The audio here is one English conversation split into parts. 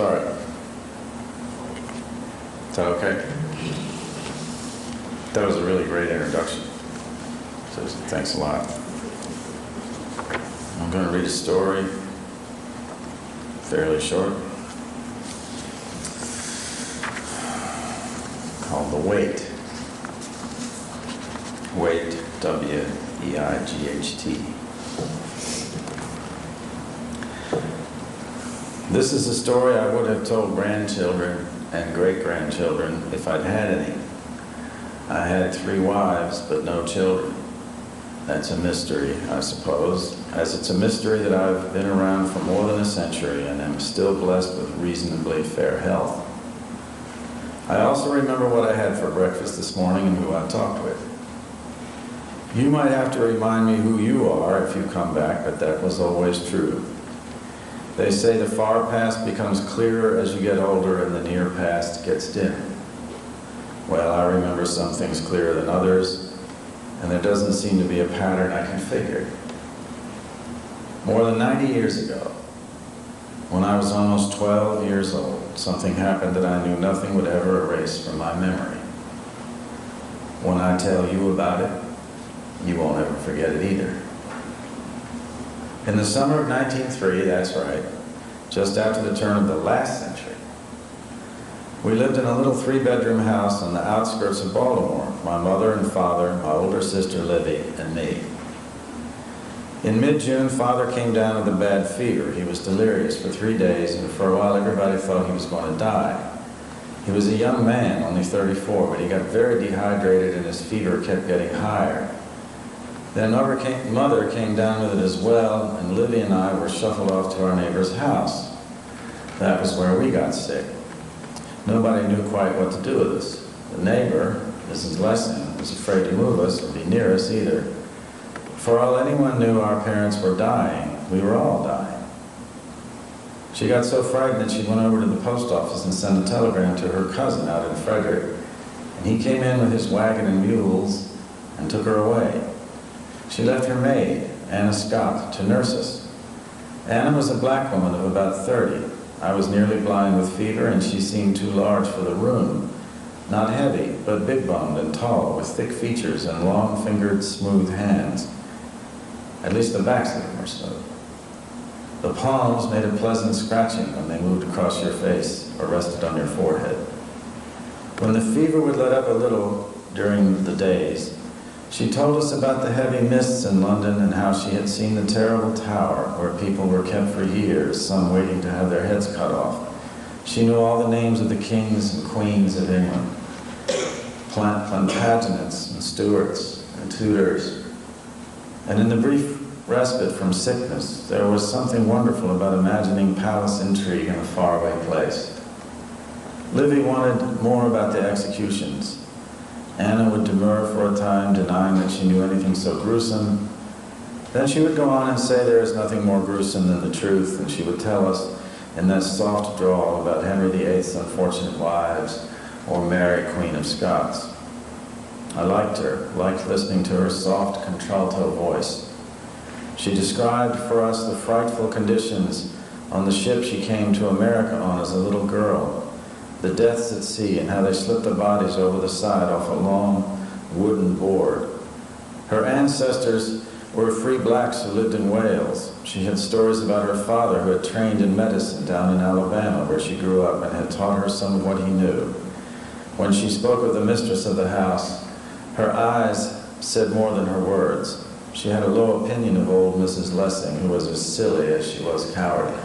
Sorry. Is that okay? That was a really great introduction. So thanks a lot. I'm going to read a story, fairly short, called The Wait. Wait, W-E-I-G-H-T. This is a story I would have told grandchildren and great-grandchildren if I'd had any. I had 3 wives, but no children. That's a mystery, I suppose, as it's a mystery that I've been around for more than a century and am still blessed with reasonably fair health. I also remember what I had for breakfast this morning and who I talked with. You might have to remind me who you are if you come back, but that was always true. They say the far past becomes clearer as you get older and the near past gets dim. Well, I remember some things clearer than others, and there doesn't seem to be a pattern I can figure. More than 90 years ago, when I was almost 12 years old, something happened that I knew nothing would ever erase from my memory. When I tell you about it, you won't ever forget it either. In the summer of 1903, that's right, just after the turn of the last century, we lived in a little 3-bedroom house on the outskirts of Baltimore, my mother and father, my older sister Livy, and me. In mid-June, Father came down with a bad fever. He was delirious for 3 days, and for a while everybody thought he was going to die. He was a young man, only 34, but he got very dehydrated and his fever kept getting higher. Then Mother came down with it as well, and Livy and I were shuffled off to our neighbor's house. That was where we got sick. Nobody knew quite what to do with us. The neighbor, Mrs. Lessing, was afraid to move us or be near us either. For all anyone knew, our parents were dying. We were all dying. She got so frightened that she went over to the post office and sent a telegram to her cousin out in Frederick, and he came in with his wagon and mules and took her away. She left her maid, Anna Scott, to nurse us. Anna was a black woman of about 30. I was nearly blind with fever, and she seemed too large for the room. Not heavy, but big-boned and tall, with thick features and long-fingered, smooth hands. At least the backs of them were smooth. The palms made a pleasant scratching when they moved across your face or rested on your forehead. When the fever would let up a little during the days, she told us about the heavy mists in London and how she had seen the terrible tower where people were kept for years, some waiting to have their heads cut off. She knew all the names of the kings and queens of England, Plantagenets and Stuarts and Tudors. And in the brief respite from sickness, there was something wonderful about imagining palace intrigue in a faraway place. Livy wanted more about the executions. Anna would demur for a time, denying that she knew anything so gruesome. Then she would go on and say there is nothing more gruesome than the truth, and she would tell us in that soft drawl about Henry VIII's unfortunate wives or Mary, Queen of Scots. I liked her, liked listening to her soft contralto voice. She described for us the frightful conditions on the ship she came to America on as a little girl, the deaths at sea, and how they slipped the bodies over the side off a long wooden board. Her ancestors were free blacks who lived in Wales. She had stories about her father who had trained in medicine down in Alabama, where she grew up, and had taught her some of what he knew. When she spoke of the mistress of the house, her eyes said more than her words. She had a low opinion of old Mrs. Lessing, who was as silly as she was cowardly.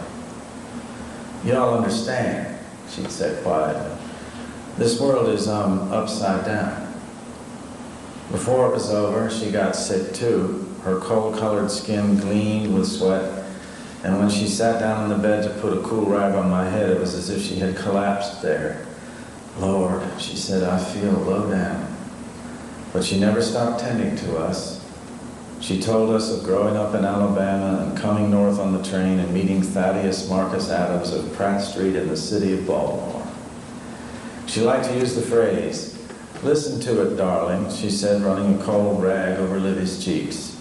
"Y'all understand," she'd said quietly. "This world is upside down." Before it was over, she got sick too. Her coal-colored skin gleamed with sweat, and when she sat down on the bed to put a cool rag on my head, it was as if she had collapsed there. "Lord," she said, "I feel low down." But she never stopped tending to us. She told us of growing up in Alabama and coming north on the train and meeting Thaddeus Marcus Adams of Pratt Street in the city of Baltimore. She liked to use the phrase, "Listen to it, darling," she said, running a cold rag over Livy's cheeks.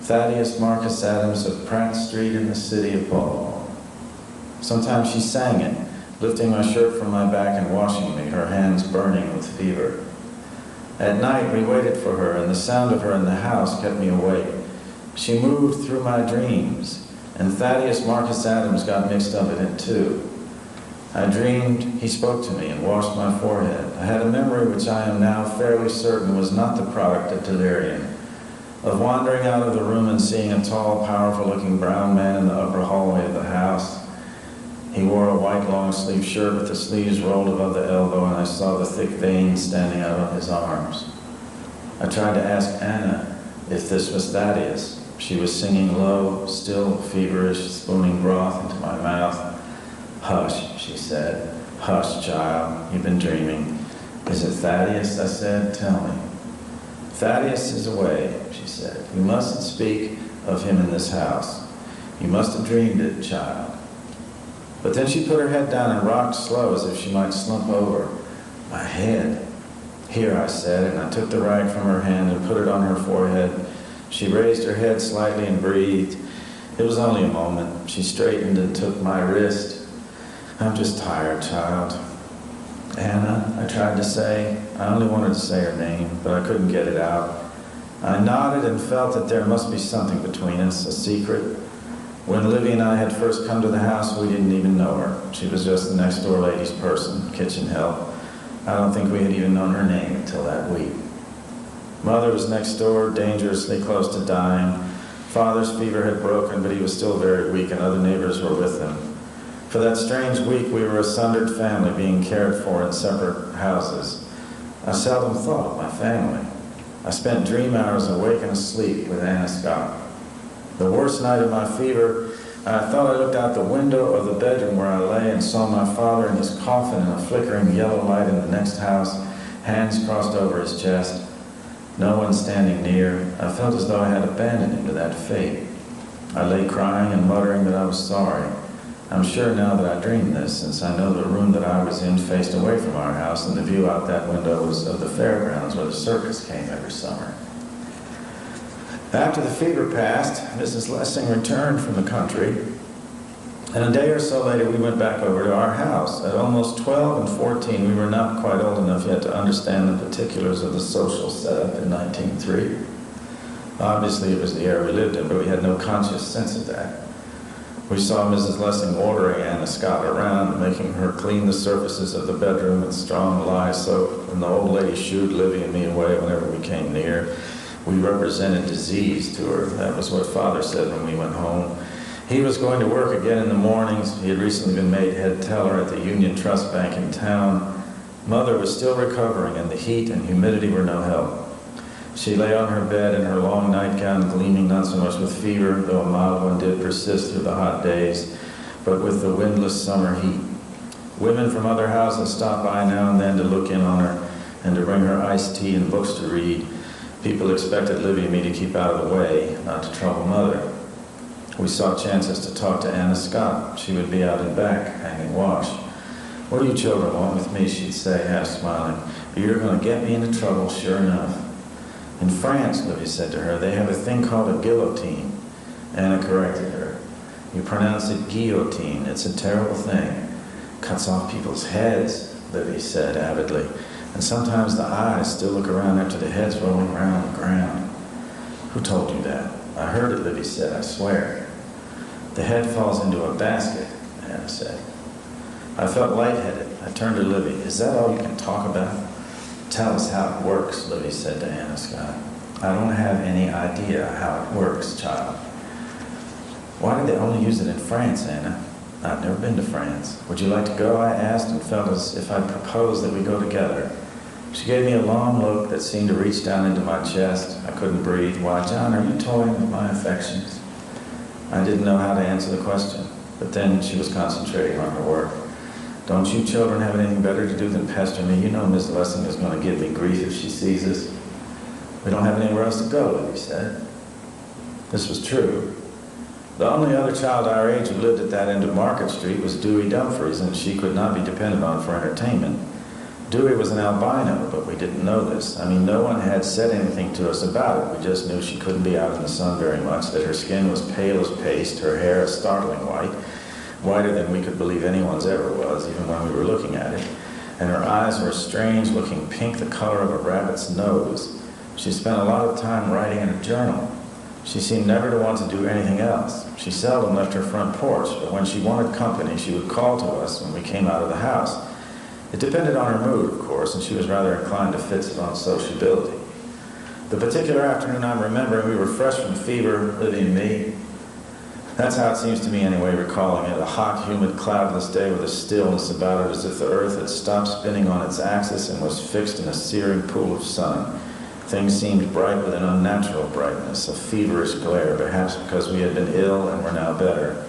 Thaddeus Marcus Adams of Pratt Street in the city of Baltimore. Sometimes she sang it, lifting my shirt from my back and washing me, her hands burning with fever. At night, we waited for her, and the sound of her in the house kept me awake. She moved through my dreams, and Thaddeus Marcus Adams got mixed up in it too. I dreamed he spoke to me and washed my forehead. I had a memory which I am now fairly certain was not the product of delirium, of wandering out of the room and seeing a tall, powerful-looking brown man in the upper hallway of the house. He wore a white long-sleeved shirt with the sleeves rolled above the elbow, and I saw the thick veins standing out on his arms. I tried to ask Anna if this was Thaddeus. She was singing low, still feverish, spooning broth into my mouth. "Hush," she said. "Hush, child. You've been dreaming." "Is it Thaddeus?" I said. "Tell me." "Thaddeus is away," she said. "You mustn't speak of him in this house. You must have dreamed it, child." But then she put her head down and rocked slow as if she might slump over. "My head." "Here," I said, and I took the rag from her hand and put it on her forehead. She raised her head slightly and breathed. It was only a moment. She straightened and took my wrist. "I'm just tired, child." "Anna," I tried to say. I only wanted to say her name, but I couldn't get it out. I nodded and felt that there must be something between us, a secret. When Livy and I had first come to the house, we didn't even know her. She was just the next-door lady's person, kitchen help. I don't think we had even known her name until that week. Mother was next door, dangerously close to dying. Father's fever had broken, but he was still very weak, and other neighbors were with him. For that strange week, we were a sundered family being cared for in separate houses. I seldom thought of my family. I spent dream hours awake and asleep with Anna Scott. The worst night of my fever, I thought I looked out the window of the bedroom where I lay and saw my father in his coffin in a flickering yellow light in the next house, hands crossed over his chest. No one standing near. I felt as though I had abandoned him to that fate. I lay crying and muttering that I was sorry. I'm sure now that I dreamed this, since I know the room that I was in faced away from our house, and the view out that window was of the fairgrounds where the circus came every summer. After the fever passed, Mrs. Lessing returned from the country, and a day or so later we went back over to our house. At almost 12 and 14, we were not quite old enough yet to understand the particulars of the social setup in 1903. Obviously, it was the era we lived in, but we had no conscious sense of that. We saw Mrs. Lessing ordering Anna Scott around, making her clean the surfaces of the bedroom with strong lye soap, and the old lady shooed Livy and me away whenever we came near. We represented disease to her. That was what Father said when we went home. He was going to work again in the mornings. He had recently been made head teller at the Union Trust Bank in town. Mother was still recovering, and the heat and humidity were no help. She lay on her bed in her long nightgown, gleaming not so much with fever, though a mild one did persist through the hot days, but with the windless summer heat. Women from other houses stopped by now and then to look in on her and to bring her iced tea and books to read. People expected Livy and me to keep out of the way, not to trouble Mother. We saw chances to talk to Anna Scott. She would be out in back, hanging wash. "What do you children want with me?" she'd say, half smiling. "But you're going to get me into trouble, sure enough." "In France," Livy said to her, "they have a thing called a guillotine." Anna corrected her. "You pronounce it guillotine. It's a terrible thing. Cuts off people's heads," Livy said avidly. "And sometimes the eyes still look around after the head's rolling around on the ground." "Who told you that?" "I heard it," Livy said, "I swear." "The head falls into a basket," Anna said. I felt lightheaded. I turned to Livy. "Is that all you can talk about?" "Tell us how it works," Livy said to Anna Scott. "I don't have any idea how it works, child." "Why did they only use it in France, Anna?" "I've never been to France." "Would you like to go?" I asked, and felt as if I'd proposed that we go together. She gave me a long look that seemed to reach down into my chest. I couldn't breathe. "Why, John, are you toying with my affections?" I didn't know how to answer the question, but then she was concentrating on her work. "Don't you children have anything better to do than pester me? You know Miss Lessing is going to give me grief if she sees us." "We don't have anywhere else to go," Livy said. This was true. The only other child our age who lived at that end of Market Street was Dewey Dumfries, and she could not be depended on for entertainment. Dewey was an albino, but we didn't know this. I mean, no one had said anything to us about it. We just knew she couldn't be out in the sun very much, that her skin was pale as paste, her hair a startling white. whiter than we could believe anyone's ever was, even when we were looking at it. And her eyes were a strange-looking pink, the color of a rabbit's nose. She spent a lot of time writing in her journal. She seemed never to want to do anything else. She seldom left her front porch, but when she wanted company, she would call to us when we came out of the house. It depended on her mood, of course, and she was rather inclined to fits it on sociability. The particular afternoon I'm remembering, we were fresh from fever, Livy and me. That's how it seems to me anyway, recalling it. A hot, humid, cloudless day with a stillness about it as if the earth had stopped spinning on its axis and was fixed in a searing pool of sun. Things seemed bright with an unnatural brightness, a feverish glare, perhaps because we had been ill and were now better.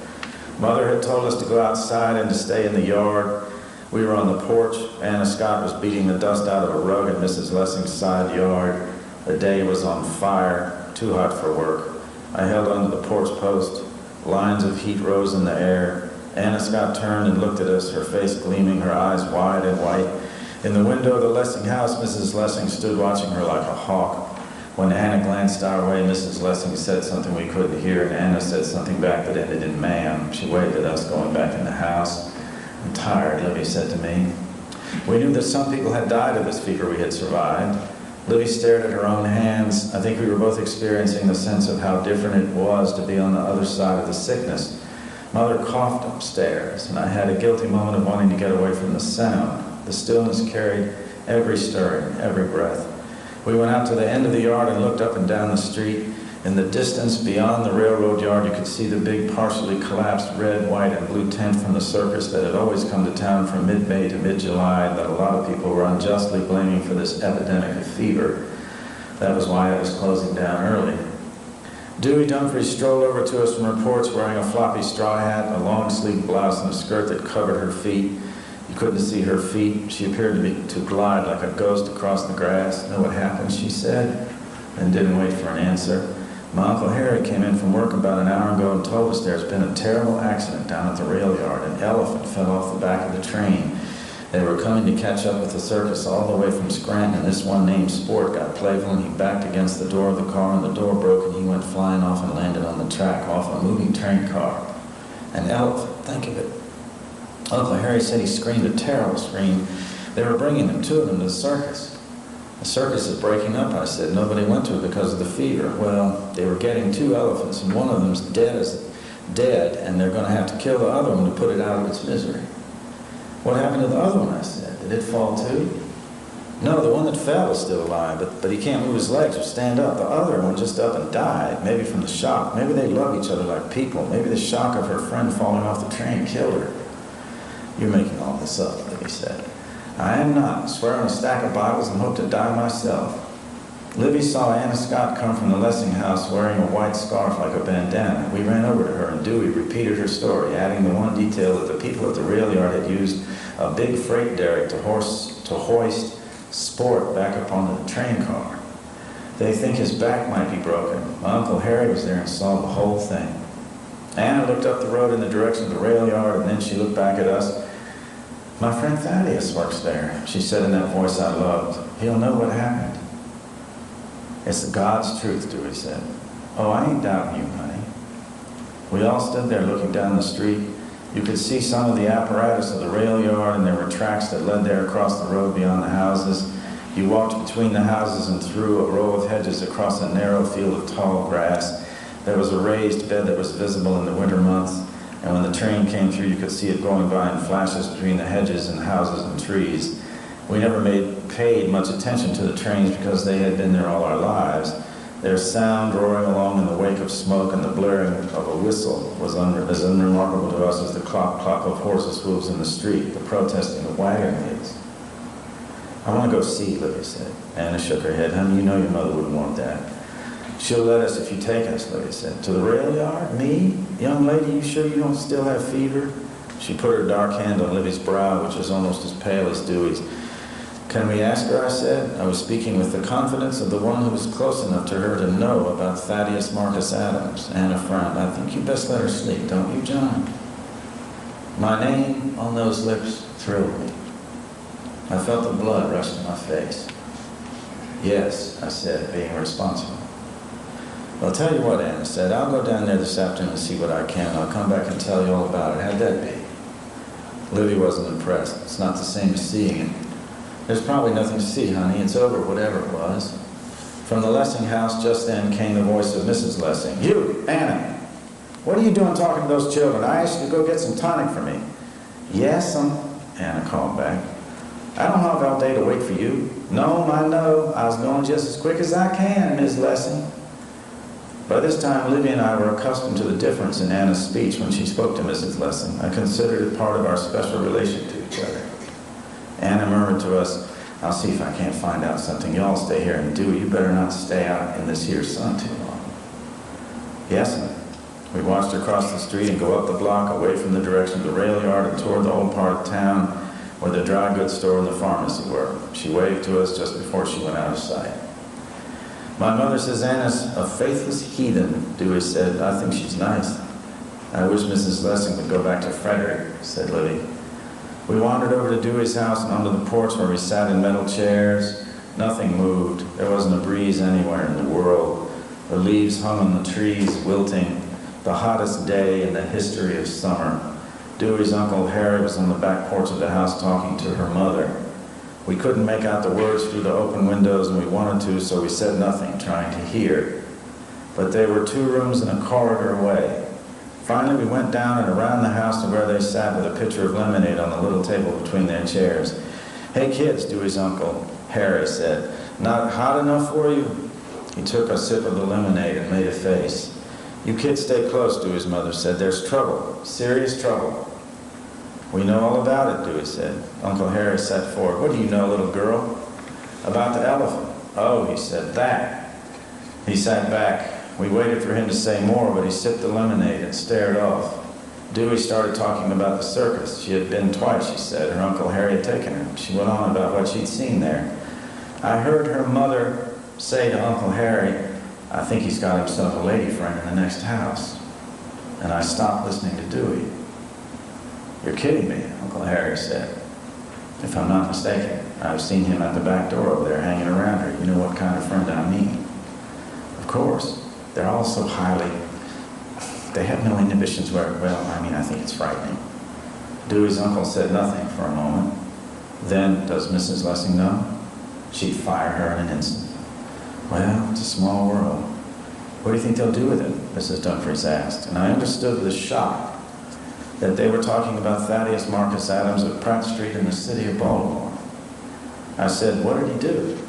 Mother had told us to go outside and to stay in the yard. We were on the porch. Anna Scott was beating the dust out of a rug in Mrs. Lessing's side yard. The day was on fire, too hot for work. I held onto the porch post. Lines of heat rose in the air. Anna Scott turned and looked at us, her face gleaming, her eyes wide and white. In the window of the Lessing house, Mrs. Lessing stood watching her like a hawk. When Anna glanced our way, Mrs. Lessing said something we couldn't hear, and Anna said something back that ended in ma'am. She waved at us going back in the house. I'm tired, Livy said to me. We knew that some people had died of this fever we had survived. Livy stared at her own hands. I think we were both experiencing the sense of how different it was to be on the other side of the sickness. Mother coughed upstairs, and I had a guilty moment of wanting to get away from the sound. The stillness carried every stirring, every breath. We went out to the end of the yard and looked up and down the street. In the distance, beyond the railroad yard, you could see the big, partially collapsed red, white, and blue tent from the circus that had always come to town from mid-May to mid-July, that a lot of people were unjustly blaming for this epidemic of fever. That was why it was closing down early. Dewey Dumfries strolled over to us from her porch wearing a floppy straw hat, a long-sleeved blouse, and a skirt that covered her feet. You couldn't see her feet. She appeared to glide like a ghost across the grass. Know what happened, she said, and didn't wait for an answer. My Uncle Harry came in from work about an hour ago and told us there's been a terrible accident down at the rail yard. An elephant fell off the back of the train. They were coming to catch up with the circus all the way from Scranton, and this one named Sport got playful, and he backed against the door of the car, and the door broke, and he went flying off and landed on the track off a moving train car. An elephant, think of it. Uncle Harry said he screamed a terrible scream. They were bringing him, two of them, to the circus. The circus is breaking up, I said. Nobody went to it because of the fever. Well, they were getting two elephants, and one of them's dead, and they're going to have to kill the other one to put it out of its misery. What happened to the other one, I said. Did it fall too? No, the one that fell is still alive, but he can't move his legs or stand up. The other one just up and died, maybe from the shock. Maybe they love each other like people. Maybe the shock of her friend falling off the train killed her. You're making all this up, Livy said. I am not. I swear on a stack of Bibles and hope to die myself. Livy saw Anna Scott come from the Lessing house wearing a white scarf like a bandana. We ran over to her, and Dewey repeated her story, adding the one detail that the people at the rail yard had used a big freight derrick to hoist Sport back up onto the train car. They think his back might be broken. My Uncle Harry was there and saw the whole thing. Anna looked up the road in the direction of the rail yard, and then she looked back at us. My friend Thaddeus works there, she said in that voice I loved. He'll know what happened. It's God's truth, Dewey said. Oh, I ain't doubting you, honey. We all stood there looking down the street. You could see some of the apparatus of the rail yard, and there were tracks that led there across the road beyond the houses. You walked between the houses and through a row of hedges across a narrow field of tall grass. There was a raised bed that was visible in the winter months, and when the train came through, you could see it going by in flashes between the hedges and houses and trees. We never paid much attention to the trains because they had been there all our lives. Their sound roaring along in the wake of smoke and the blaring of a whistle was as unremarkable to us as the clop of horses' hooves in the street, the protesting of wagon wheels. I want to go see, Livy said. Anna shook her head. Honey, you know your mother wouldn't want that. She'll let us if you take us, Livy said. To the rail yard? Me? Young lady, you sure you don't still have fever? She put her dark hand on Livy's brow, which was almost as pale as Dewey's. Can we ask her, I said. I was speaking with the confidence of the one who was close enough to her to know about Thaddeus Marcus Adams. Anna frowned. I think you best let her sleep, don't you, John? My name on those lips thrilled me. I felt the blood rush to my face. Yes, I said, being responsible. Well, I'll tell you what, Anna said. I'll go down there this afternoon and see what I can. I'll come back and tell you all about it. How'd that be? Livy wasn't impressed. It's not the same as seeing it. There's probably nothing to see, honey. It's over, whatever it was. From the Lessing house just then came the voice of Mrs. Lessing. You, Anna, what are you doing talking to those children? I asked you to go get some tonic for me. Yes, Anna called back. I don't have all day to wait for you. No, I know. I was going just as quick as I can, Miss Lessing. By this time, Livy and I were accustomed to the difference in Anna's speech when she spoke to Mrs. Lessing. I considered it part of our special relation to each other. Anna murmured to us, I'll see if I can't find out something. Y'all stay here, and Dewey, you better not stay out in this here sun too long. Yes, ma'am. We watched her cross the street and go up the block away from the direction of the rail yard and toward the old part of town where the dry goods store and the pharmacy were. She waved to us just before she went out of sight. My mother says Anna's a faithless heathen, Dewey said. I think she's nice. I wish Mrs. Lessing would go back to Frederick, said Livy. We wandered over to Dewey's house and onto the porch where we sat in metal chairs. Nothing moved. There wasn't a breeze anywhere in the world. The leaves hung on the trees, wilting. The hottest day in the history of summer. Dewey's Uncle Harry was on the back porch of the house talking to her mother. We couldn't make out the words through the open windows, and we wanted to, so we said nothing, trying to hear. But they were 2 rooms and a corridor away. Finally, we went down and around the house to where they sat with a pitcher of lemonade on the little table between their chairs. Hey kids, Dewey's Uncle Harry said, not hot enough for you? He took a sip of the lemonade and made a face. You kids stay close, Dewey's mother said. There's trouble, serious trouble. We know all about it, Dewey said. Uncle Harry sat forward. What do you know, little girl? About the elephant. Oh, he said, that. He sat back. We waited for him to say more, but he sipped the lemonade and stared off. Dewey started talking about the circus. She had been twice, she said. Her Uncle Harry had taken her. She went on about what she'd seen there. I heard her mother say to Uncle Harry, I think he's got himself a lady friend in the next house. And I stopped listening to Dewey. You're kidding me, Uncle Harry said. If I'm not mistaken, I've seen him at the back door over there hanging around her. You know what kind of friend I mean. Of course, they're all so they have no inhibitions where, I think it's frightening. Dewey's uncle said nothing for a moment. Then, does Mrs. Lessing know? She'd fire her in an instant. Well, it's a small world. What do you think they'll do with it? Mrs. Dumfries asked, and I understood with a shock that they were talking about Thaddeus Marcus Adams of Pratt Street in the city of Baltimore. I said, what did he do?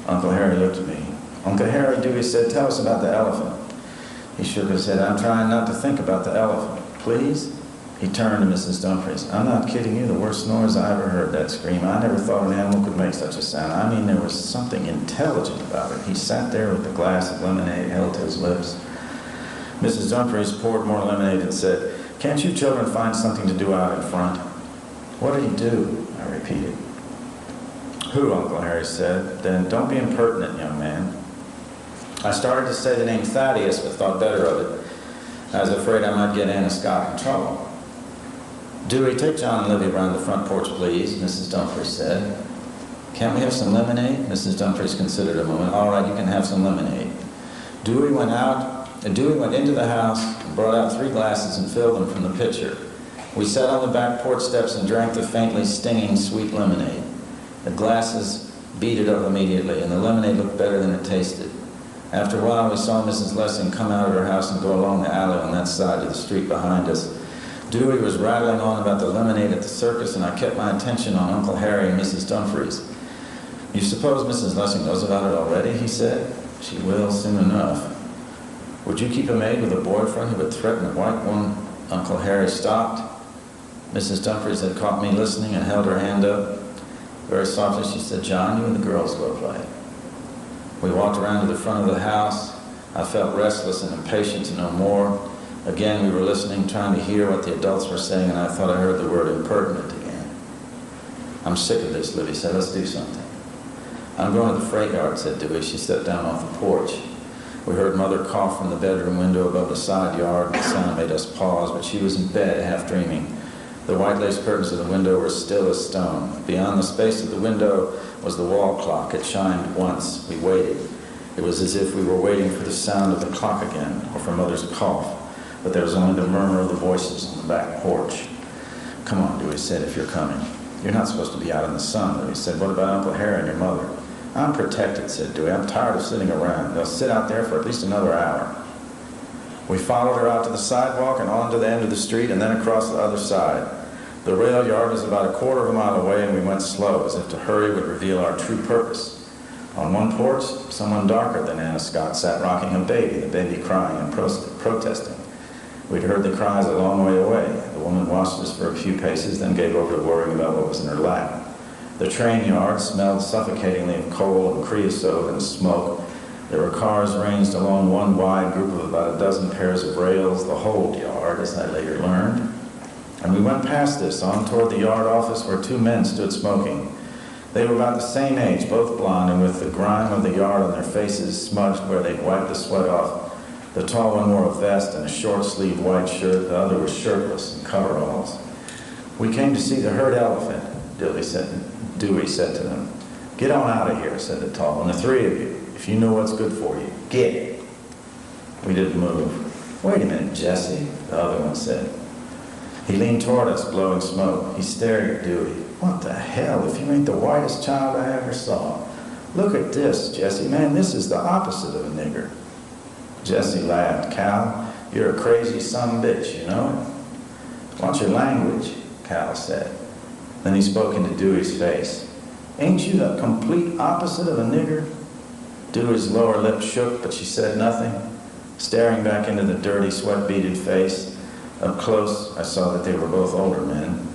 Uncle Harry looked at me. Uncle Harry, Dewey said, tell us about the elephant. He shook his head. I'm trying not to think about the elephant. Please? He turned to Mrs. Dumfries. I'm not kidding you, the worst noise I ever heard, that scream. I never thought an animal could make such a sound. I mean, there was something intelligent about it. He sat there with the glass of lemonade held to his lips. Mrs. Dumfries poured more lemonade and said, can't you children find something to do out in front? What did he do? I repeated. Who? Uncle Harry said. Then don't be impertinent, young man. I started to say the name Thaddeus, but thought better of it. I was afraid I might get Anna Scott in trouble. Dewey, take John and Livy around the front porch, please, Mrs. Dumfries said. Can't we have some lemonade? Mrs. Dumfries considered a moment. All right, you can have some lemonade. Dewey went into the house and brought out 3 glasses and filled them from the pitcher. We sat on the back porch steps and drank the faintly stinging sweet lemonade. The glasses beaded up immediately, and the lemonade looked better than it tasted. After a while, we saw Mrs. Lessing come out of her house and go along the alley on that side of the street behind us. Dewey was rattling on about the lemonade at the circus, and I kept my attention on Uncle Harry and Mrs. Dumfries. You suppose Mrs. Lessing knows about it already, he said. She will soon enough. Would you keep a maid with a boyfriend who would threaten a white woman? Uncle Harry stopped. Mrs. Dumfries had caught me listening and held her hand up. Very softly she said, John, you and the girls go play. We walked around to the front of the house. I felt restless and impatient to know more. Again, we were listening, trying to hear what the adults were saying, and I thought I heard the word impertinent again. I'm sick of this, Livy said. Let's do something. I'm going to the freight yard, said Dewey. She stepped down off the porch. We heard Mother cough from the bedroom window above the side yard. The sound made us pause, but she was in bed, half dreaming. The white lace curtains of the window were still as stone. Beyond the space of the window was the wall clock. It chimed once. We waited. It was as if we were waiting for the sound of the clock again, or for Mother's cough, but there was only the murmur of the voices on the back porch. "Come on," Dewey said, "if you're coming. You're not supposed to be out in the sun," Louis said. "What about Uncle Harry and your mother?" "I'm protected," said Dewey. "I'm tired of sitting around. They'll sit out there for at least another hour." We followed her out to the sidewalk and on to the end of the street and then across the other side. The rail yard was about a quarter of a mile away, and we went slow, as if to hurry would reveal our true purpose. On one porch, someone darker than Anna Scott sat rocking a baby, the baby crying and protesting. We'd heard the cries a long way away. The woman watched us for a few paces, then gave over to worrying about what was in her lap. The train yard smelled suffocatingly of coal and creosote and smoke. There were cars ranged along one wide group of about a dozen pairs of rails, the hold yard, as I later learned. And we went past this, on toward the yard office where two men stood smoking. They were about the same age, both blonde, and with the grime of the yard on their faces smudged where they'd wiped the sweat off. The tall one wore a vest and a short-sleeved white shirt. The other was shirtless in coveralls. "We came to see the herd elephant," Dewey said to them. "Get on out of here," said the tall one. "The three of you, if you know what's good for you, get." We didn't move. "Wait a minute, Jesse," the other one said. He leaned toward us, blowing smoke. He stared at Dewey. "What the hell, if you ain't the whitest child I ever saw. Look at this, Jesse. Man, this is the opposite of a nigger." Jesse laughed. "Cal, you're a crazy sumbitch, you know it?" "Watch your language," Cal said. Then he spoke into Dewey's face. "Ain't you the complete opposite of a nigger?" Dewey's lower lip shook, but she said nothing. Staring back into the dirty, sweat-beaded face, up close, I saw that they were both older men.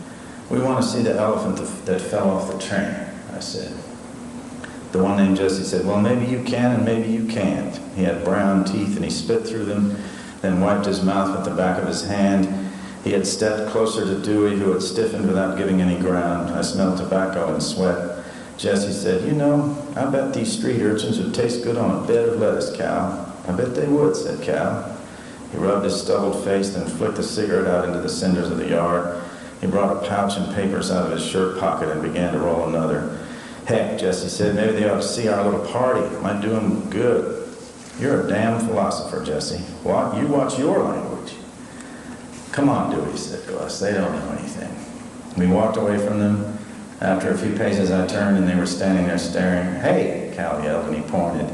"We want to see the elephant that fell off the train," I said. The one named Jesse said, "Well, maybe you can and maybe you can't." He had brown teeth and he spit through them, then wiped his mouth with the back of his hand. He had stepped closer to Dewey, who had stiffened without giving any ground. I smelled tobacco and sweat. Jesse said, "You know, I bet these street urchins would taste good on a bed of lettuce, Cal." "I bet they would," said Cal. He rubbed his stubbled face, then flicked a cigarette out into the cinders of the yard. He brought a pouch and papers out of his shirt pocket and began to roll another. "Heck," Jesse said, "maybe they ought to see our little party. It might do them good." "You're a damn philosopher, Jesse. What? You watch your language." "Come on," Dewey said to us. "They don't know anything." We walked away from them. After a few paces, I turned and they were standing there staring. "Hey!" Cal yelled and he pointed.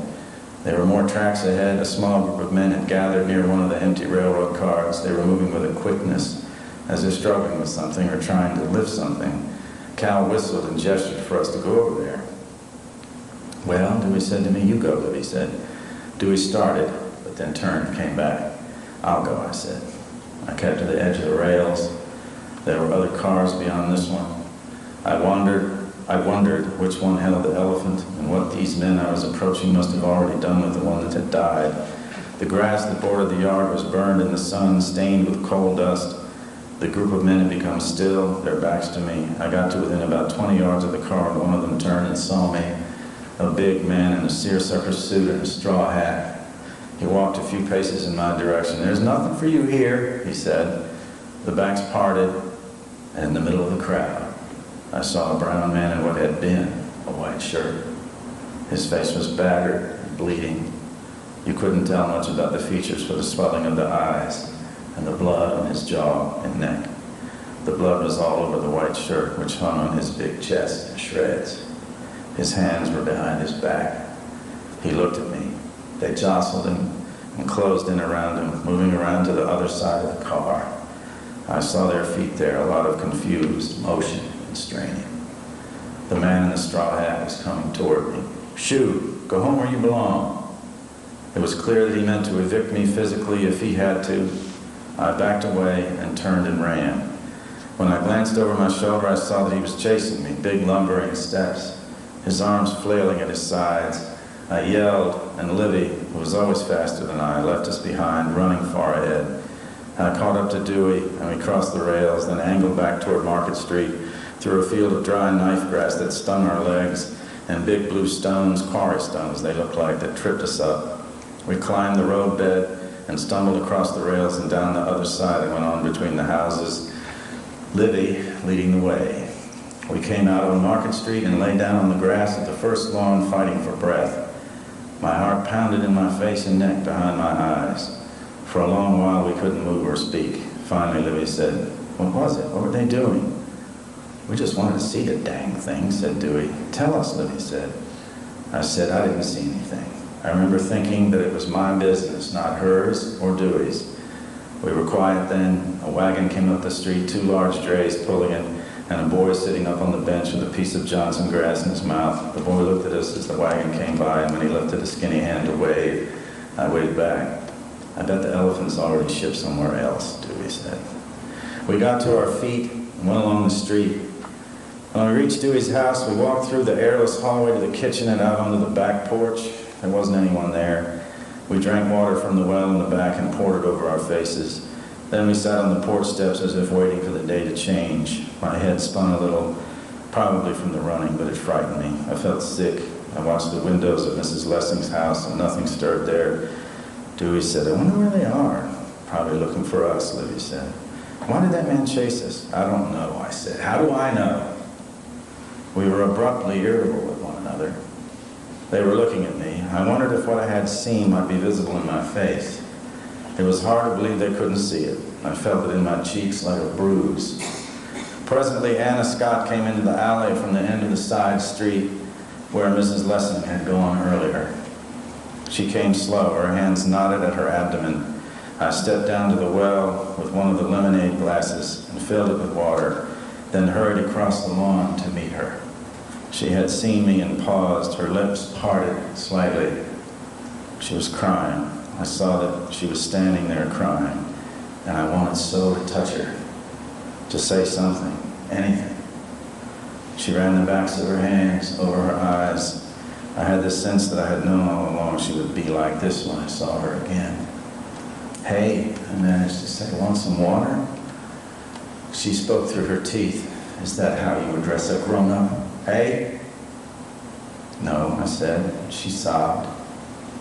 There were more tracks ahead. A small group of men had gathered near one of the empty railroad cars. They were moving with a quickness, as if struggling with something or trying to lift something. Cal whistled and gestured for us to go over there. "Well," Dewey said to me. "You go," Dewey said. Dewey started, but then turned and came back. "I'll go," I said. I kept to the edge of the rails. There were other cars beyond this one. I wondered which one held the elephant and what these men I was approaching must have already done with the one that had died. The grass that bordered the yard was burned in the sun, stained with coal dust. The group of men had become still, their backs to me. I got to within about 20 yards of the car, and one of them turned and saw me, a big man in a seersucker suit and a straw hat. He walked a few paces in my direction. "There's nothing for you here," he said. The backs parted, and in the middle of the crowd, I saw a brown man in what had been a white shirt. His face was battered and bleeding. You couldn't tell much about the features for the swelling of the eyes and the blood on his jaw and neck. The blood was all over the white shirt, which hung on his big chest in shreds. His hands were behind his back. He looked at me. They jostled him and closed in around him, moving around to the other side of the car. I saw their feet there, a lot of confused motion and straining. The man in the straw hat was coming toward me. "Shoo, go home where you belong." It was clear that he meant to evict me physically if he had to. I backed away and turned and ran. When I glanced over my shoulder, I saw that he was chasing me, big lumbering steps, his arms flailing at his sides. I yelled, and Livy, who was always faster than I, left us behind, running far ahead. I caught up to Dewey, and we crossed the rails, then angled back toward Market Street, through a field of dry knife grass that stung our legs, and big blue stones, quarry stones they looked like, that tripped us up. We climbed the roadbed and stumbled across the rails and down the other side and went on between the houses, Livy leading the way. We came out on Market Street and lay down on the grass of the first lawn fighting for breath. My heart pounded in my face and neck behind my eyes. For a long while we couldn't move or speak. Finally, Livy said, "What was it? What were they doing?" "We just wanted to see the dang thing," said Dewey. "Tell us," Livy said. I said, "I didn't see anything." I remember thinking that it was my business, not hers or Dewey's. We were quiet then. A wagon came up the street, 2 large drays pulling it, and a boy sitting up on the bench with a piece of Johnson grass in his mouth. The boy looked at us as the wagon came by, and when he lifted a skinny hand to wave, I waved back. "I bet the elephant's already shipped somewhere else," Dewey said. We got to our feet and went along the street. When we reached Dewey's house, we walked through the airless hallway to the kitchen and out onto the back porch. There wasn't anyone there. We drank water from the well in the back and poured it over our faces. Then we sat on the porch steps as if waiting for the day to change. My head spun a little, probably from the running, but it frightened me. I felt sick. I watched the windows of Mrs. Lessing's house, and nothing stirred there. Dewey said, "I wonder where they are." "Probably looking for us," Livy said. "Why did that man chase us?" "I don't know," I said. "How do I know?" We were abruptly irritable with one another. They were looking at me. I wondered if what I had seen might be visible in my face. It was hard to believe they couldn't see it. I felt it in my cheeks like a bruise. Presently, Anna Scott came into the alley from the end of the side street where Mrs. Lessing had gone earlier. She came slow, her hands knotted at her abdomen. I stepped down to the well with one of the lemonade glasses and filled it with water, then hurried across the lawn to meet her. She had seen me and paused, her lips parted slightly. She was crying. I saw that she was standing there crying, and I wanted so to touch her, to say something, anything. She ran the backs of her hands over her eyes. I had the sense that I had known all along she would be like this when I saw her again. "Hey," I managed to say, "want some water?" She spoke through her teeth. "Is that how you address a grown-up? Hey?" "No," I said. She sobbed.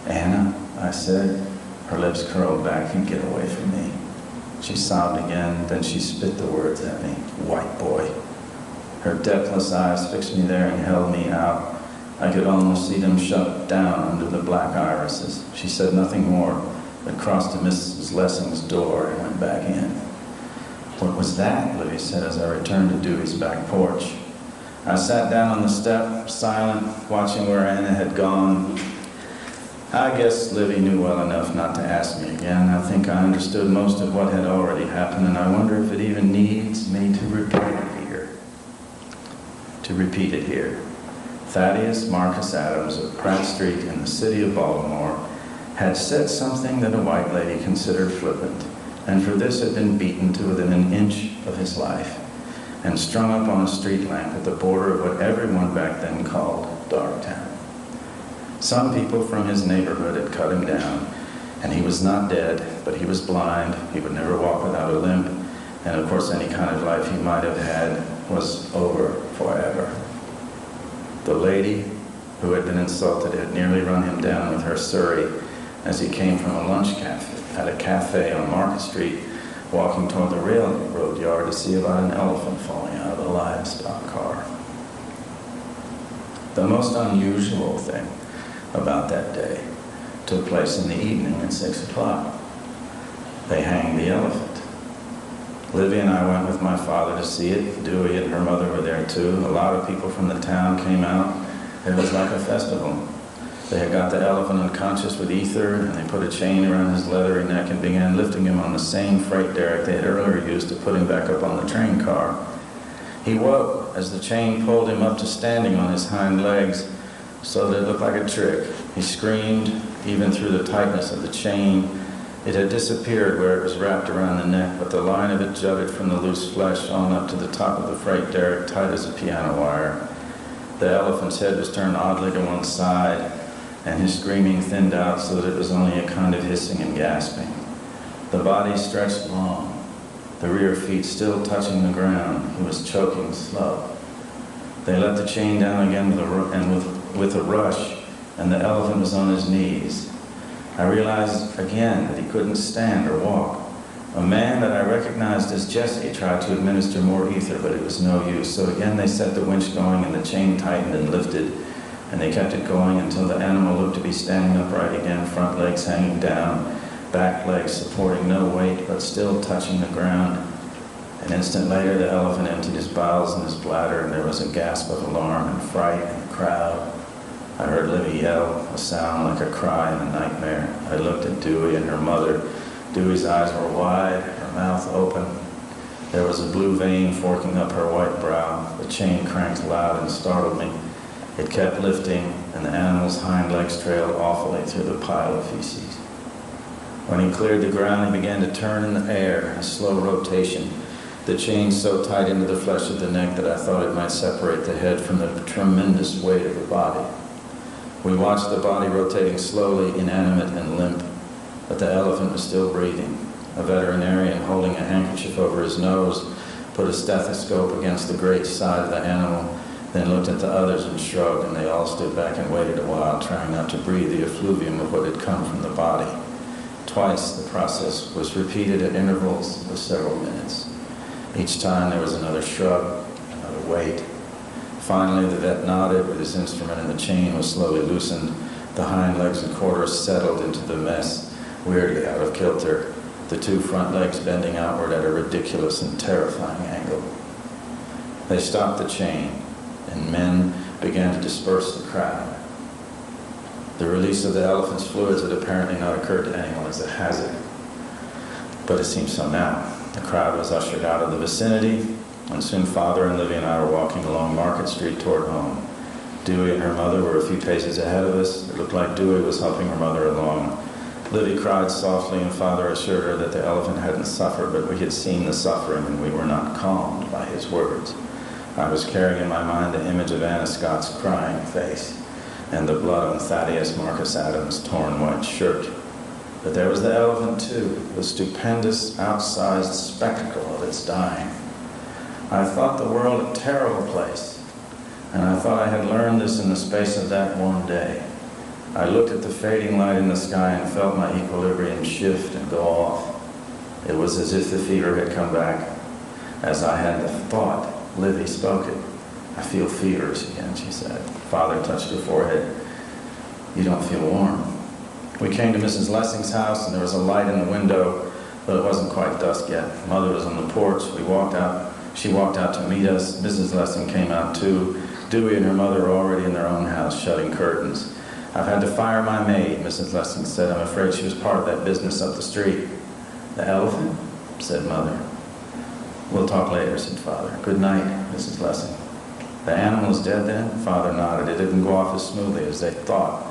"Anna," I said. Her lips curled back. "You get away from me." She sobbed again, then she spit the words at me. "White boy." Her depthless eyes fixed me there and held me out. I could almost see them shut down under the black irises. She said nothing more, but crossed to Mrs. Lessing's door and went back in. "What was that?" Livy said as I returned to Dewey's back porch. I sat down on the step, silent, watching where Anna had gone. I guess Livy knew well enough not to ask me again. I think I understood most of what had already happened, and I wonder if it even needs me to repeat it here. Thaddeus Marcus Adams of Pratt Street in the city of Baltimore had said something that a white lady considered flippant, and for this had been beaten to within an inch of his life and strung up on a street lamp at the border of what everyone back then called Darktown. Some people from his neighborhood had cut him down, and he was not dead, but he was blind. He would never walk without a limp, and of course any kind of life he might have had was over forever. The lady who had been insulted had nearly run him down with her surrey as he came from a lunch cafe at a cafe on Market Street, walking toward the railroad yard to see about an elephant falling out of a livestock car. The most unusual thing about that day took place in the evening at 6 o'clock. They hanged the elephant. Livy and I went with my father to see it. Dewey and her mother were there too. A lot of people from the town came out. It was like a festival. They had got the elephant unconscious with ether, and they put a chain around his leathery neck and began lifting him on the same freight derrick they had earlier used to put him back up on the train car. He woke as the chain pulled him up to standing on his hind legs so that it looked like a trick. He screamed, even through the tightness of the chain. It had disappeared where it was wrapped around the neck, but the line of it jutted from the loose flesh on up to the top of the freight derrick, tight as a piano wire. The elephant's head was turned oddly to one side, and his screaming thinned out so that it was only a kind of hissing and gasping. The body stretched long, the rear feet still touching the ground. He was choking slow. They let the chain down again with a rush, and the elephant was on his knees. I realized again that he couldn't stand or walk. A man that I recognized as Jesse tried to administer more ether, but it was no use. So again they set the winch going and the chain tightened and lifted. and they kept it going until the animal looked to be standing upright again, front legs hanging down, back legs supporting no weight but still touching the ground. An instant later, the elephant emptied his bowels and his bladder, and there was a gasp of alarm and fright in the crowd. I heard Livy yell, a sound like a cry in a nightmare. I looked at Dewey and her mother. Dewey's eyes were wide, her mouth open. There was a blue vein forking up her white brow. The chain cranked loud and startled me. It kept lifting, and the animal's hind legs trailed awfully through the pile of feces. When he cleared the ground, he began to turn in the air, a slow rotation. The chain so tight into the flesh of the neck that I thought it might separate the head from the tremendous weight of the body. We watched the body rotating slowly, inanimate and limp, but the elephant was still breathing. A veterinarian, holding a handkerchief over his nose, put a stethoscope against the great side of the animal, then looked at the others and shrugged, and they all stood back and waited a while, trying not to breathe the effluvium of what had come from the body. Twice the process was repeated at intervals of several minutes. Each time there was another shrug, another wait. Finally, the vet nodded with his instrument, and the chain was slowly loosened. The hind legs and quarters settled into the mess, weirdly out of kilter, the two front legs bending outward at a ridiculous and terrifying angle. They stopped the chain, and men began to disperse the crowd. The release of the elephant's fluids had apparently not occurred to anyone as a hazard, but it seems so now. The crowd was ushered out of the vicinity, and soon Father and Livy and I were walking along Market Street toward home. Dewey and her mother were a few paces ahead of us. It looked like Dewey was helping her mother along. Livy cried softly, and Father assured her that the elephant hadn't suffered, but we had seen the suffering, and we were not calmed by his words. I was carrying in my mind the image of Anna Scott's crying face, and the blood on Thaddeus Marcus Adams' torn white shirt. But there was the elephant, too, the stupendous, outsized spectacle of its dying. I thought the world a terrible place, and I thought I had learned this in the space of that one day. I looked at the fading light in the sky and felt my equilibrium shift and go off. It was as if the fever had come back. As I had the thought, Livy spoke it. "I feel fevers again," she said. Father touched her forehead. "You don't feel warm." We came to Mrs. Lessing's house, and there was a light in the window, but it wasn't quite dusk yet. Mother was on the porch. We walked out. She walked out to meet us. Mrs. Lessing came out too. Dewey and her mother were already in their own house, shutting curtains. "I've had to fire my maid," Mrs. Lessing said. "I'm afraid she was part of that business up the street." "The elephant?" said Mother. "We'll talk later," said Father. "Good night, Mrs. Lessing." "The animal is dead then?" Father nodded. "It didn't go off as smoothly as they thought.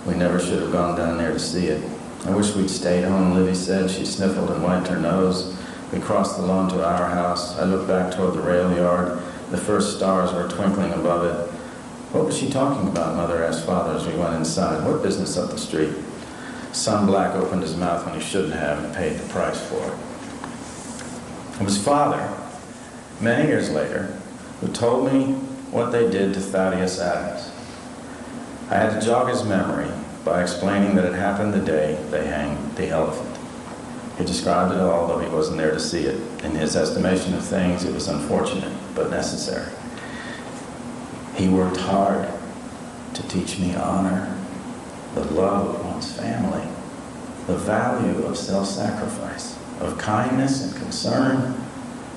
We never should have gone down there to see it." "I wish we'd stayed home," Livy said. She sniffled and wiped her nose. We crossed the lawn to our house. I looked back toward the rail yard. The first stars were twinkling above it. "What was she talking about?" Mother asked Father as we went inside. "What business up the street?" Son Black opened his mouth when he shouldn't have and paid the price for it. It was Father, many years later, who told me what they did to Thaddeus Adams. I had to jog his memory by explaining that it happened the day they hanged the elephant. He described it all, though he wasn't there to see it. In his estimation of things, it was unfortunate, but necessary. He worked hard to teach me honor, the love of one's family, the value of self-sacrifice, of kindness and concern,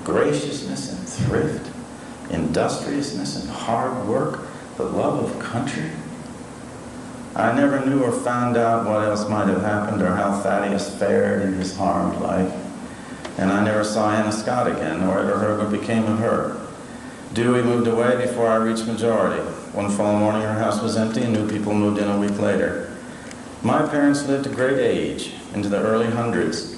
graciousness and thrift, industriousness and hard work, the love of country. I never knew or found out what else might have happened or how Thaddeus fared in his harmed life. And I never saw Anna Scott again, nor ever heard what became of her. Dewey moved away before I reached majority. One fall morning, her house was empty, and new people moved in a week later. My parents lived a great age, into the early hundreds.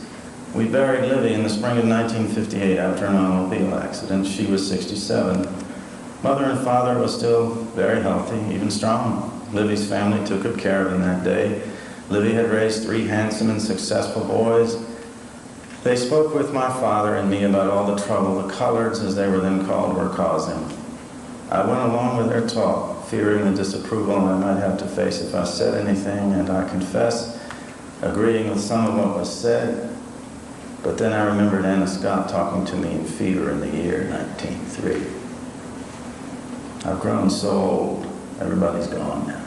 We buried Livy in the spring of 1958 after an automobile accident. She was 67. Mother and Father were still very healthy, even strong. Livy's family took good care of him that day. Livy had raised 3 handsome and successful boys. They spoke with my father and me about all the trouble the coloreds, as they were then called, were causing. I went along with their talk, fearing the disapproval I might have to face if I said anything, and I confess, agreeing with some of what was said. But then I remembered Anna Scott talking to me in fever in the year 1903. I've grown so old, Everybody's gone now.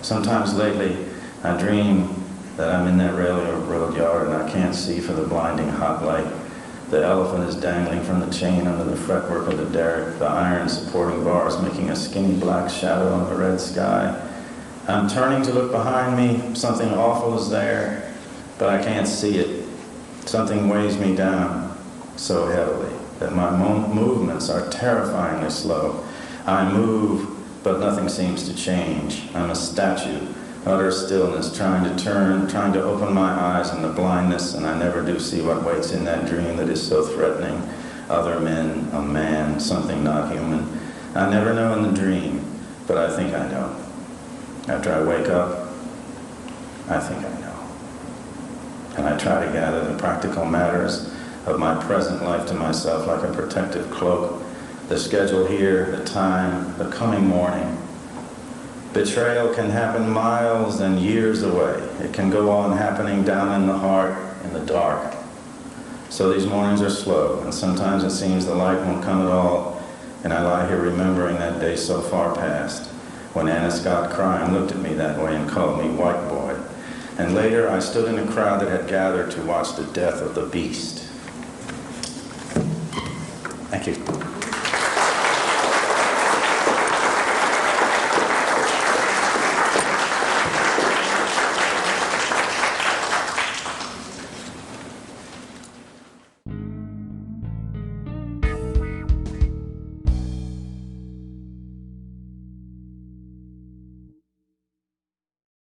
Sometimes lately, I dream that I'm in that railroad yard and I can't see for the blinding hot light. The elephant is dangling from the chain under the fretwork of the derrick, the iron supporting bars making a skinny black shadow on the red sky. I'm turning to look behind me. Something awful is there, but I can't see it. Something weighs me down so heavily that my movements are terrifyingly slow. I move, but nothing seems to change. I'm a statue, utter stillness, trying to turn, trying to open my eyes in the blindness, and I never do see what waits in that dream that is so threatening. Other men, a man, something not human. I never know in the dream, but I think I know. After I wake up, I think I know. And I try to gather the practical matters of my present life to myself like a protective cloak. The schedule here, the time, the coming morning. Betrayal can happen miles and years away. It can go on happening down in the heart, in the dark. So these mornings are slow, and sometimes it seems the light won't come at all, and I lie here remembering that day so far past, when Anna Scott crying looked at me that way and called me white boy. And later I stood in a crowd that had gathered to watch the death of the beast. Thank you.